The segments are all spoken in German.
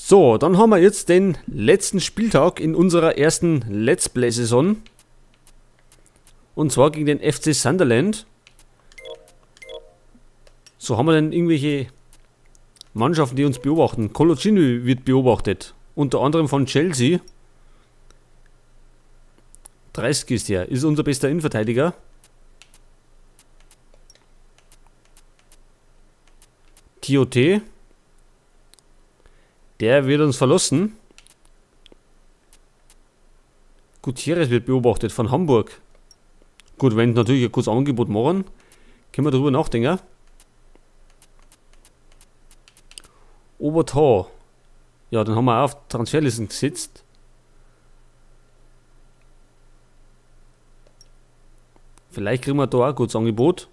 So, dann haben wir jetzt den letzten Spieltag in unserer ersten Let's Play-Saison. Und zwar gegen den FC Sunderland. So, haben wir denn irgendwelche Mannschaften, die uns beobachten? Coloccini wird beobachtet. Unter anderem von Chelsea. 30 ist er. Ist unser bester Innenverteidiger. Tiote. Der wird uns verlassen. Gutierrez wird beobachtet von Hamburg. Gut, wenn natürlich ein kurzes Angebot machen, können wir darüber nachdenken. Obertor. Ja, dann haben wir auch auf Transferlisten gesetzt. Vielleicht kriegen wir da auch ein gutes Angebot.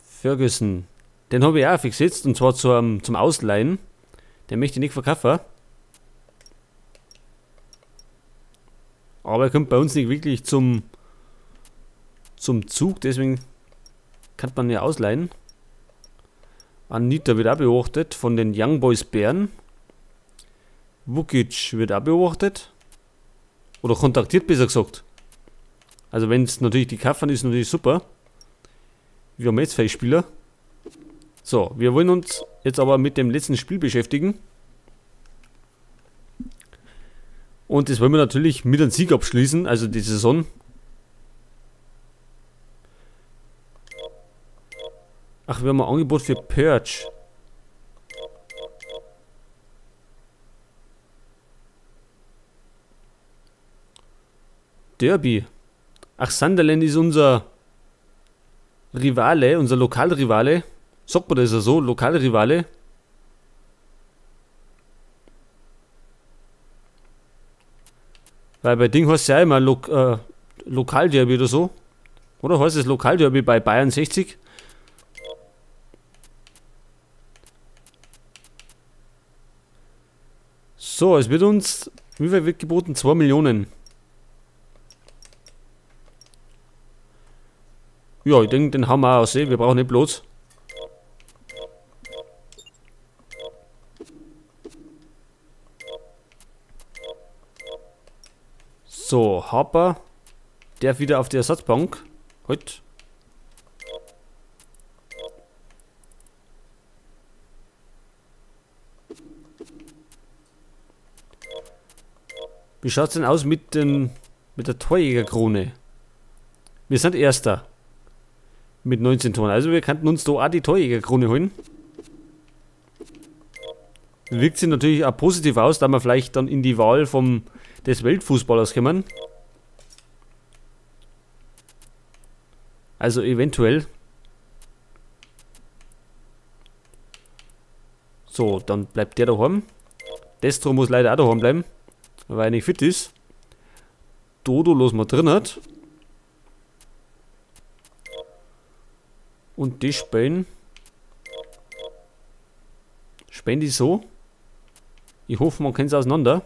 Ferguson. Den habe ich auch gesetzt, und zwar zum Ausleihen. Den möchte ich nicht verkaufen. Aber er kommt bei uns nicht wirklich zum Zug, deswegen kann man ihn ja ausleihen. Anita wird auch beobachtet von den Young Boys Bern. Vukic wird auch beobachtet. Oder kontaktiert, besser gesagt. Also wenn es natürlich die kaufen, ist natürlich super. Wir haben jetzt 5 Spieler. So, wir wollen uns jetzt aber mit dem letzten Spiel beschäftigen. Und das wollen wir natürlich mit einem Sieg abschließen, also die Saison. Ach, wir haben ein Angebot für Purge. Derby. Ach, Sunderland ist unser Rivale, unser Lokalrivale. Sagt man das ja so, Lokalrivale. Weil bei Ding heißt es ja immer Lokalderby oder so. Oder heißt es Lokalderby bei Bayern 60? So, es wird uns, wie viel wird geboten? 2 Millionen. Ja, ich denke, den haben wir auch aussehen. Wir brauchen nicht bloß. So, Harper. Der wieder auf die Ersatzbank. Halt. Wie schaut es denn aus mit der Torjägerkrone? Wir sind Erster. Mit 19 Toren. Also wir könnten uns da auch die Torjägerkrone holen. Wirkt sich natürlich auch positiv aus, da wir vielleicht dann in die Wahl des Weltfußballers kommen. Also eventuell. So, dann bleibt der daheim. Destro muss leider auch daheim bleiben, weil er nicht fit ist. Dodo los mal drin hat. Und die spielen die so. Ich hoffe, man kennt es auseinander.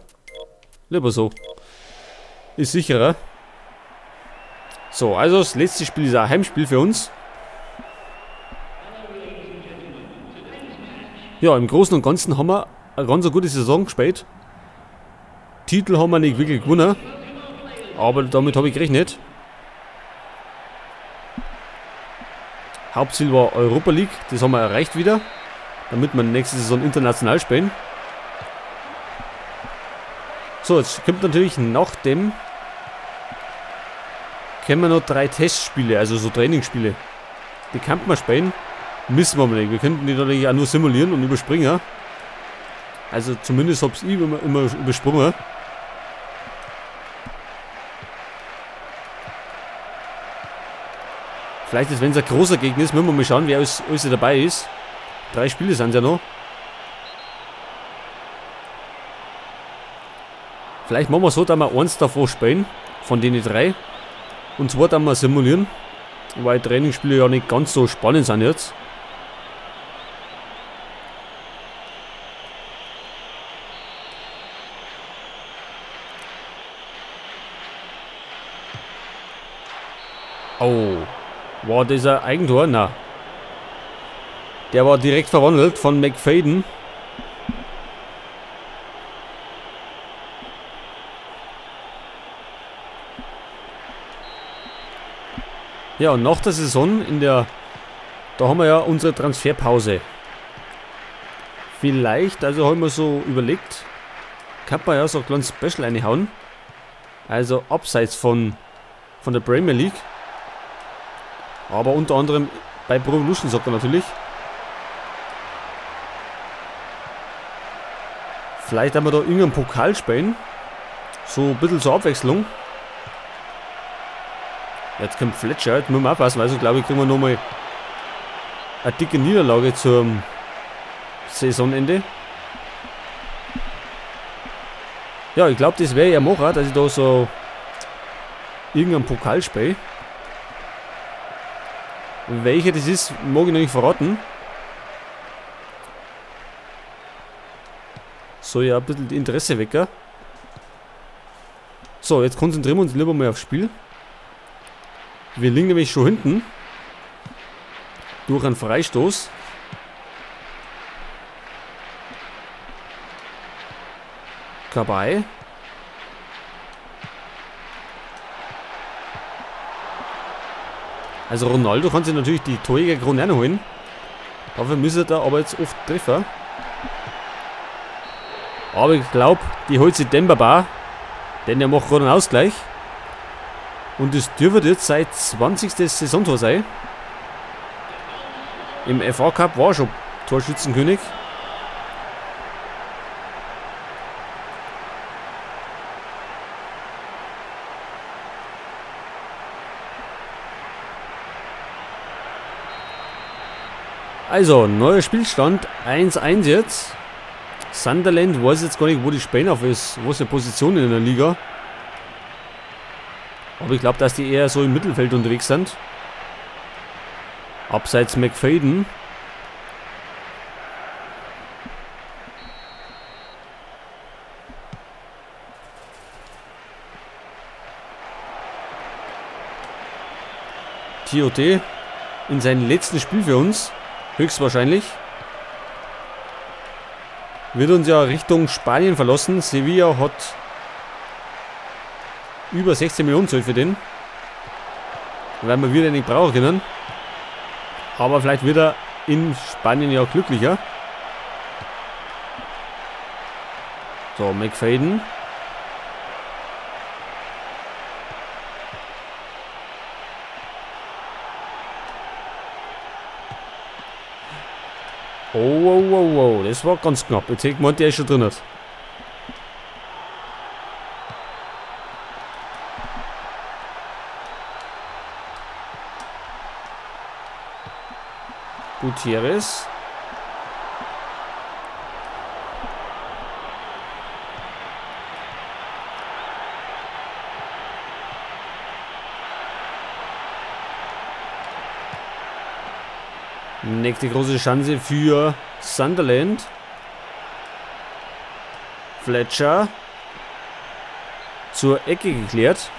Lieber so. Ist sicherer. So, also das letzte Spiel ist ein Heimspiel für uns. Ja, im Großen und Ganzen haben wir eine ganz gute Saison gespielt. Titel haben wir nicht wirklich gewonnen. Aber damit habe ich gerechnet. Hauptziel war Europa League. Das haben wir erreicht wieder. Damit wir nächste Saison international spielen. So, jetzt kommt natürlich nach dem können wir noch 3 Testspiele, also so Trainingsspiele. Die kann man spielen, müssen wir aber nicht. Wir könnten die natürlich auch nur simulieren und überspringen. Also zumindest habe ich immer übersprungen. Vielleicht ist, wenn es ein großer Gegner ist, müssen wir mal schauen, wer alles dabei ist. 3 Spiele sind es ja noch. Vielleicht machen wir so, dass wir eins davor spielen, von denen 3. Und zwar dann mal simulieren, weil Trainingsspiele ja nicht ganz so spannend sind jetzt. Oh, war das ein Eigentor? Nein. Der war direkt verwandelt von McFadden. Ja, und nach der Saison da haben wir ja unsere Transferpause. Vielleicht, also haben wir so überlegt, kann man ja so ein kleines Special reinhauen. Also abseits von der Premier League. Aber unter anderem bei Pro Evolution Soccer natürlich. Vielleicht haben wir da irgendeinen Pokal spielen. So ein bisschen zur Abwechslung. Jetzt kommt Fletcher, jetzt müssen wir aufpassen, weil so glaube ich kriegen wir nochmal eine dicke Niederlage zum Saisonende. Ja, ich glaube, das wäre ja machen, dass ich da so irgendeinen Pokal spiele. Welcher das ist, mag ich noch nicht verraten. Soll ja ein bisschen Interesse wecken. So, jetzt konzentrieren wir uns lieber mal aufs Spiel. Wir liegen nämlich schon hinten. Durch einen Freistoß. Kabay. Also Ronaldo kann sich natürlich die Torjägerkrone holen. Dafür müsste er aber jetzt oft treffen. Aber ich glaube, die holt sich Dembaba. Denn der macht gerade einen Ausgleich. Und das dürfte jetzt seit 20. Saisontor sein. Im FA Cup war er schon Torschützenkönig. Also, neuer Spielstand, 1-1 jetzt. Sunderland weiß jetzt gar nicht, wo die spielen, auf was für Position in der Liga. Aber ich glaube, dass die eher so im Mittelfeld unterwegs sind. Abseits McFadden. Tiote in seinem letzten Spiel für uns. Höchstwahrscheinlich. Wird uns ja Richtung Spanien verlassen. Sevilla hat über 16 Millionen Zoll für den. Werden wir wieder nicht brauchen können. Aber vielleicht wird er in Spanien ja glücklicher. So, McFadden. Oh, das war ganz knapp. Jetzt hätte man, der ist schon drin. Gutierrez. Nächste große Chance für Sunderland. Fletcher. Zur Ecke geklärt.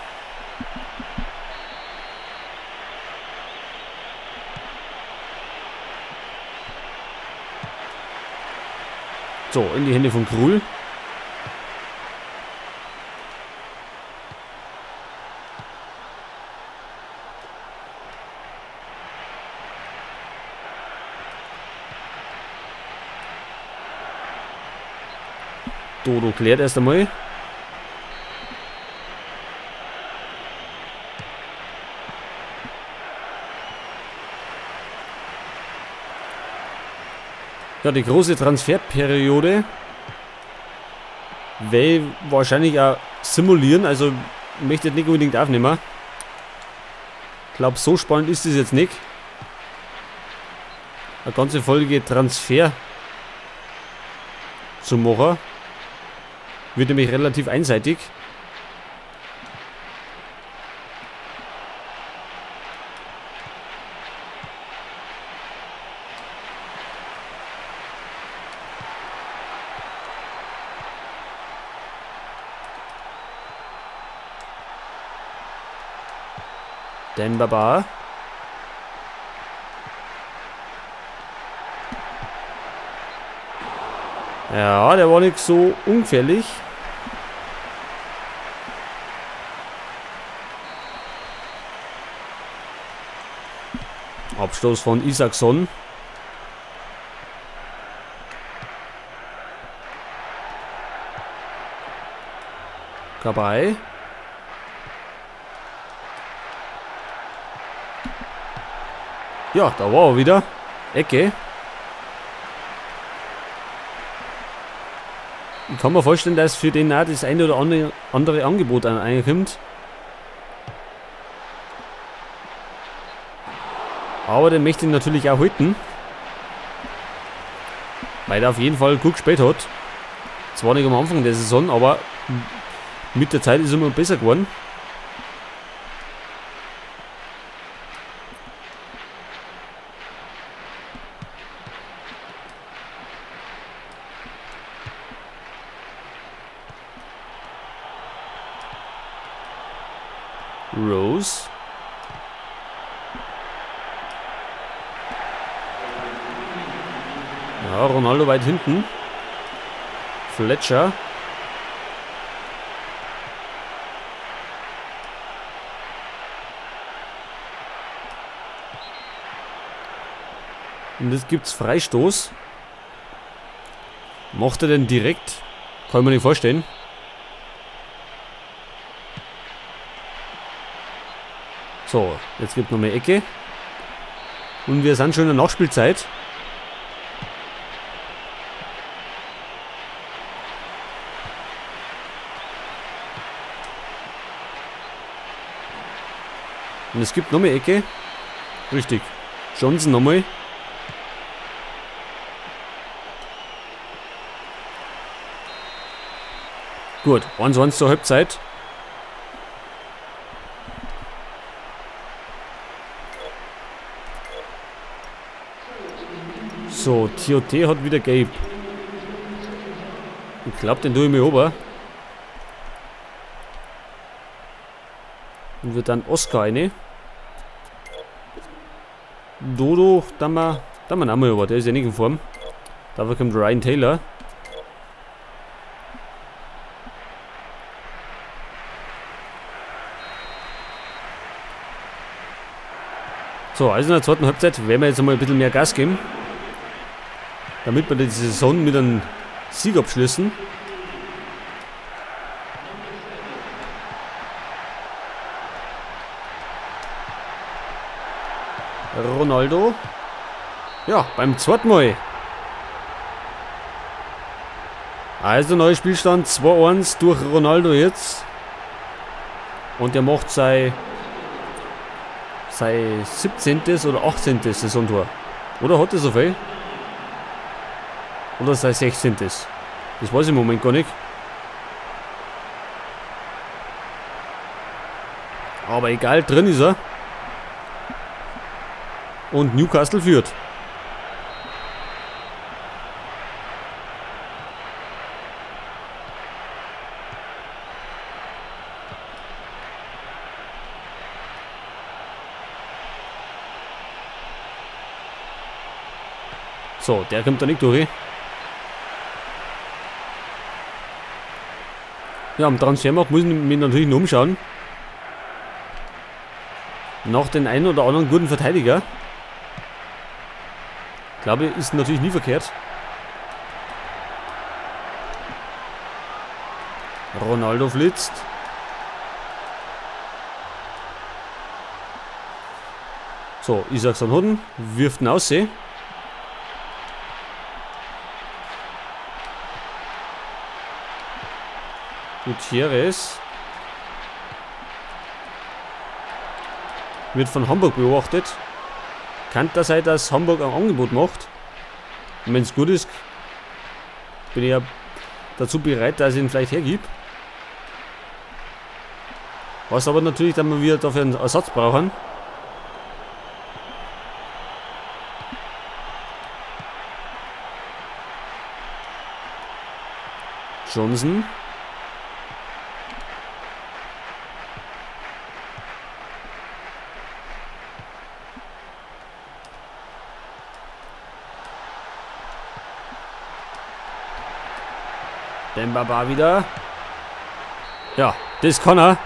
So, in die Hände von Krul. Dodo klärt erst einmal. Ja, die große Transferperiode will wahrscheinlich auch simulieren, also möchte nicht unbedingt aufnehmen. Ich glaube, so spannend ist es jetzt nicht. Eine ganze Folge Transfer zu machen. Wird nämlich relativ einseitig. Dembaba. Ja, der war nicht so ungefährlich. Abstoß von Isaacson. Kabay. Ja, da war er wieder. Ecke. Ich kann mir vorstellen, dass für den auch das eine oder andere Angebot einkommt. Aber den möchte ich natürlich auch halten. Weil er auf jeden Fall gut gespielt hat. Zwar nicht am Anfang der Saison, aber mit der Zeit ist er immer besser geworden. Rose. Ja, Ronaldo weit hinten. Fletcher. Und jetzt gibt's Freistoß. Macht er denn direkt? Kann man nicht vorstellen. So, jetzt gibt noch mehr Ecke. Und wir sind schon in der Nachspielzeit. Und es gibt noch mehr Ecke. Richtig. Johnson nochmal. Gut, 1:1 zur Halbzeit. So, Tiote hat wieder gelb. Ich glaube, den tue ich mir ober. Und wird dann Oscar eine. Dodo, dann mal auch mal über. Der ist ja nicht in Form. Dafür kommt Ryan Taylor. So, also in der zweiten Halbzeit werden wir jetzt einmal ein bisschen mehr Gas geben. Damit wir die Saison mit einem Sieg abschließen. Ronaldo. Ja, beim zweiten Mal. Also neuer Spielstand 2:1 durch Ronaldo jetzt. Und der macht sein 17. oder 18. Saisontor. Oder hat er so viel? Oder sein 16. Das weiß ich im Moment gar nicht. Aber egal, drin ist er. Und Newcastle führt. So, der kommt da nicht durch. Ja, am Transfermarkt muss ich mich natürlich noch umschauen. Nach den einen oder anderen guten Verteidiger. Glaube ich, ist natürlich nie verkehrt. Ronaldo flitzt. So, Isaacson hat ihn, wirft ihn aus. Gutierrez wird von Hamburg beobachtet. Kann das sein, dass Hamburg ein Angebot macht? Und wenn es gut ist, bin ich ja dazu bereit, dass ich ihn vielleicht hergib. Was aber natürlich dann wir dafür einen Ersatz brauchen. Johnson. Dembaba wieder. Ja, das kann er.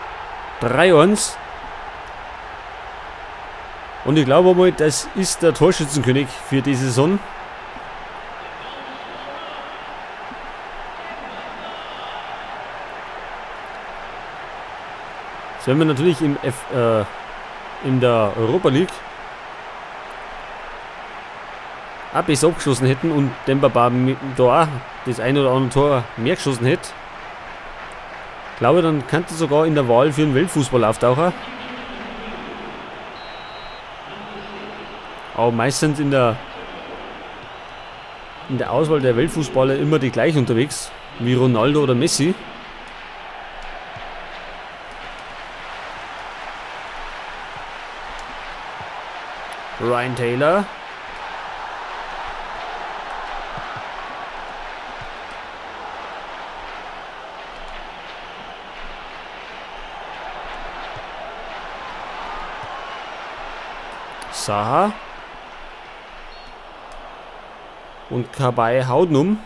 3-1. Und ich glaube mal, das ist der Torschützenkönig für die Saison. Jetzt werden wir natürlich in der Europa League auch besser abgeschossen hätten und Dembaba da das ein oder andere Tor mehr geschossen hätte. Ich glaube, dann könnte sogar in der Wahl für den Weltfußball auftauchen. Aber meistens in der Auswahl der Weltfußballer immer die gleichen unterwegs, wie Ronaldo oder Messi. Ryan Taylor. Saha. Und Kabay haut um.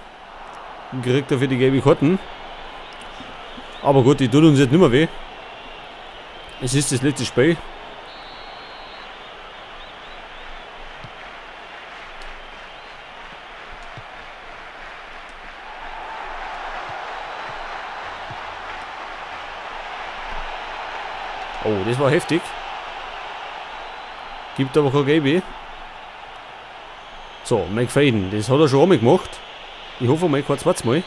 Kriegt dafür die gelbe Karten. Aber gut, die tut uns jetzt nicht mehr weh. Es ist das letzte Spiel. Oh, das war heftig. Gibt aber kein Gelbe. So, McFadden, das hat er schon einmal gemacht. Ich hoffe mal, kein zweites Mal.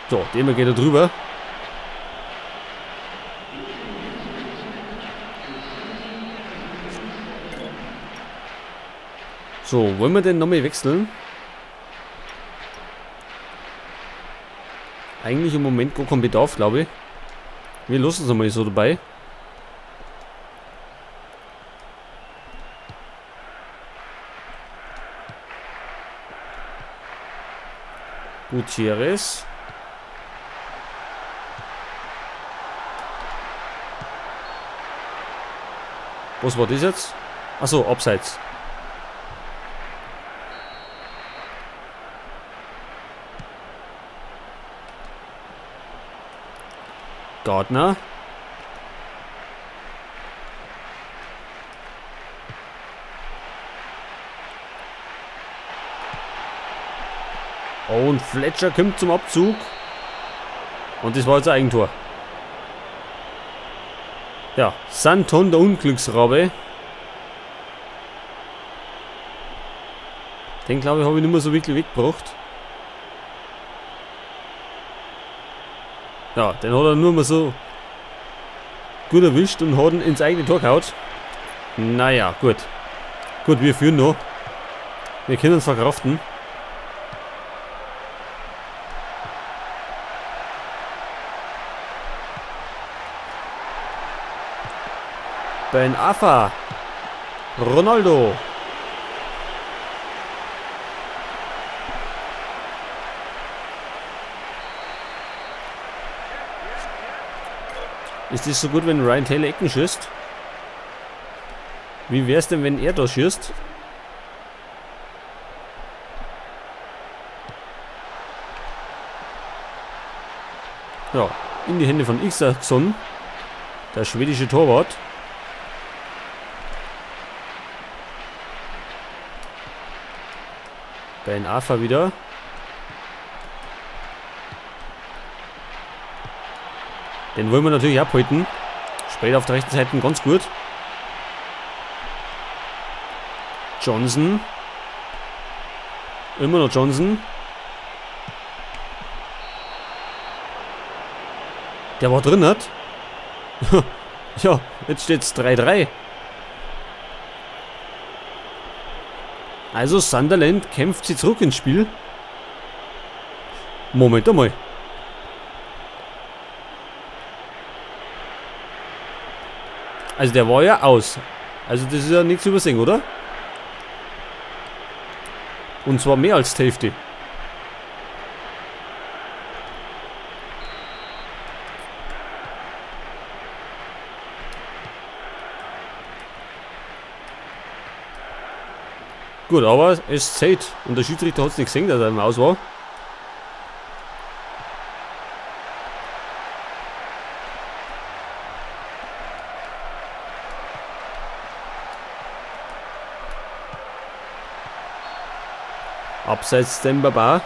So, den geht er drüber. So, wollen wir den nochmal wechseln? Eigentlich im Moment gar kein Bedarf, glaube ich. Wir lassen es einmal so dabei. Gutierrez. Was war das jetzt? Achso, abseits. Gardner. Oh, und Fletcher kommt zum Abzug. Und das war jetzt ein Eigentor. Ja, Santon, der Unglücksrabe. Den glaube ich habe ich nicht mehr so wirklich weggebracht. Ja, den hat er nur mal so gut erwischt und hat ihn ins eigene Tor gehaut. Naja, gut. Gut, wir führen noch. Wir können uns verkraften. Ben Arfa. Ronaldo. Ist das so gut, wenn Ryan Taylor Ecken schießt? Wie wäre es denn, wenn er da schießt? Ja, in die Hände von Isaksson, der schwedische Torwart. Ben Arfa wieder. Den wollen wir natürlich abhalten. Später auf der rechten Seite ganz gut. Johnson. Immer noch Johnson. Der war drin, hat. Ja, jetzt steht es 3-3. Also Sunderland kämpft sie zurück ins Spiel. Moment einmal. Also der war ja aus. Also das ist ja nichts zu übersehen, oder? Und zwar mehr als die Hälfte. Gut, aber es zählt. Und der Schiedsrichter hat es nicht gesehen, dass er im Aus war. Abseits Dembaba.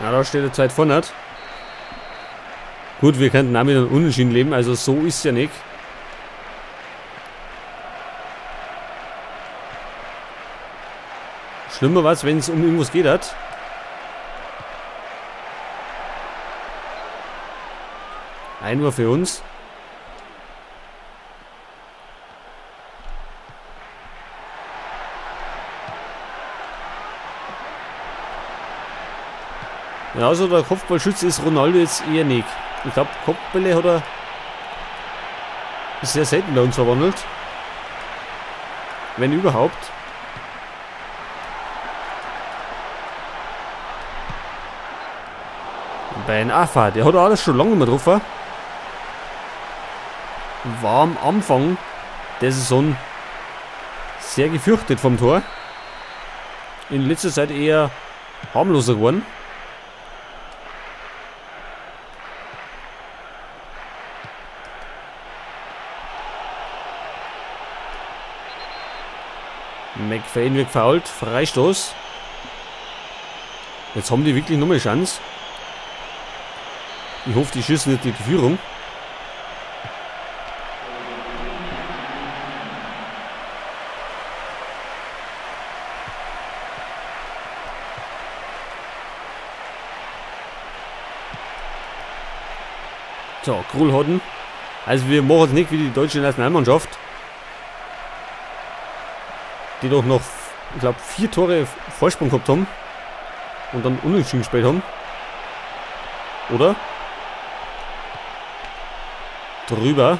Ja, da steht er Zeit vorne. Gut, wir könnten auch mit einem Unentschieden leben, also so ist es ja nicht. Schlimmer was, wenn es um irgendwas geht hat. Einwurf für uns. Ja, also der Kopfballschütze ist Ronaldo jetzt eher nicht. Ich glaube, Kopfbälle hat er sehr selten bei uns verwandelt. Wenn überhaupt. Bei einem AFA, der hat alles schon lange nicht mehr drauf. War am Anfang der Saison sehr gefürchtet vom Tor. In letzter Zeit eher harmloser geworden. McFadden wird gefoult, Freistoß. Jetzt haben die wirklich noch eine Chance. Ich hoffe, die schießen nicht die Führung. So, Krul hatten. Also wir machen es nicht wie die deutsche Nationalmannschaft, die doch noch, ich glaube, 4 Tore Vorsprung gehabt haben und dann unentschieden gespielt haben. Oder? Drüber.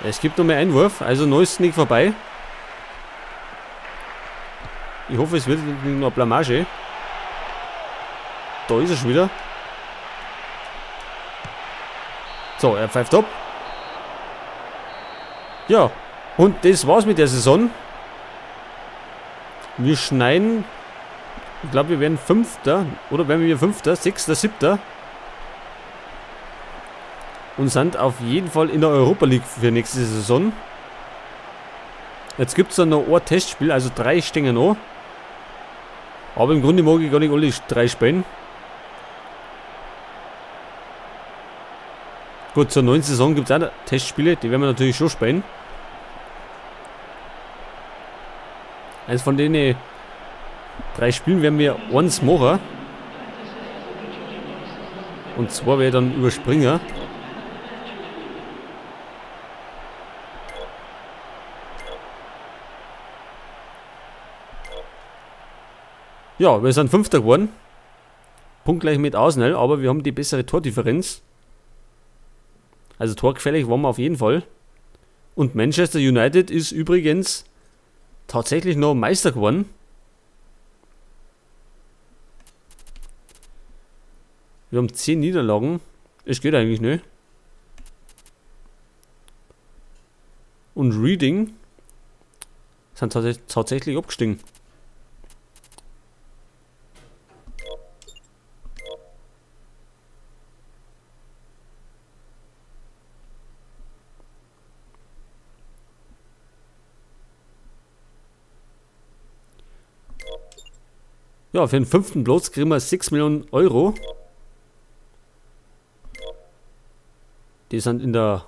Es gibt noch mehr Einwurf, also noch ist es nicht vorbei. Ich hoffe, es wird noch Blamage. Da ist er schon wieder. So, er pfeift ab. Ja, und das war's mit der Saison. Wir schneiden. Ich glaube, wir werden Fünfter. Oder werden wir Fünfter, Sechster, Siebter. Und sind auf jeden Fall in der Europa League für nächste Saison. Jetzt gibt es dann noch ein Testspiel, also 3 stehen noch. Aber im Grunde mag ich gar nicht alle 3 spielen. Gut, zur neuen Saison gibt es auch Testspiele, die werden wir natürlich schon spielen. Also von denen 3 Spielen werden wir eins machen. Und zwar werde ich dann überspringen. Ja, wir sind Fünfter geworden. Punktgleich mit Arsenal, aber wir haben die bessere Tordifferenz. Also torgefährlich waren wir auf jeden Fall. Und Manchester United ist übrigens tatsächlich noch Meister geworden. Wir haben 10 Niederlagen. Es geht eigentlich nicht. Und Reading sind tatsächlich abgestiegen. Ja, für den 5. Platz kriegen wir 6 Millionen Euro. Die sind in der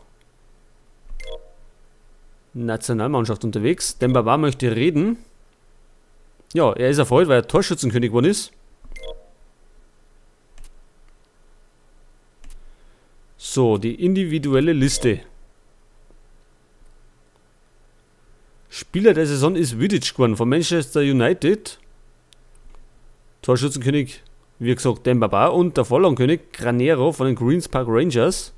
Nationalmannschaft unterwegs. Dembaba möchte reden. Ja, er ist erfreut, weil er Torschützenkönig geworden ist. So, die individuelle Liste. Spieler der Saison ist Vidic geworden von Manchester United. Torschützenkönig, wie gesagt, Dembaba. Und der Vorlagenkönig Granero von den Queens Park Rangers.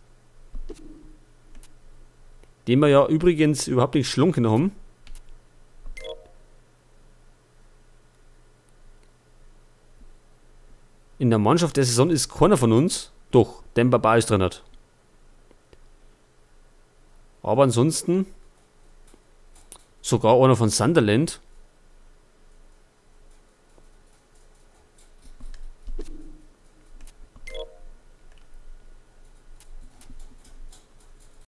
Den wir ja übrigens überhaupt nicht schlunken haben. In der Mannschaft der Saison ist keiner von uns. Doch, Dembaba ist drin. Aber ansonsten Sogar einer von Sunderland.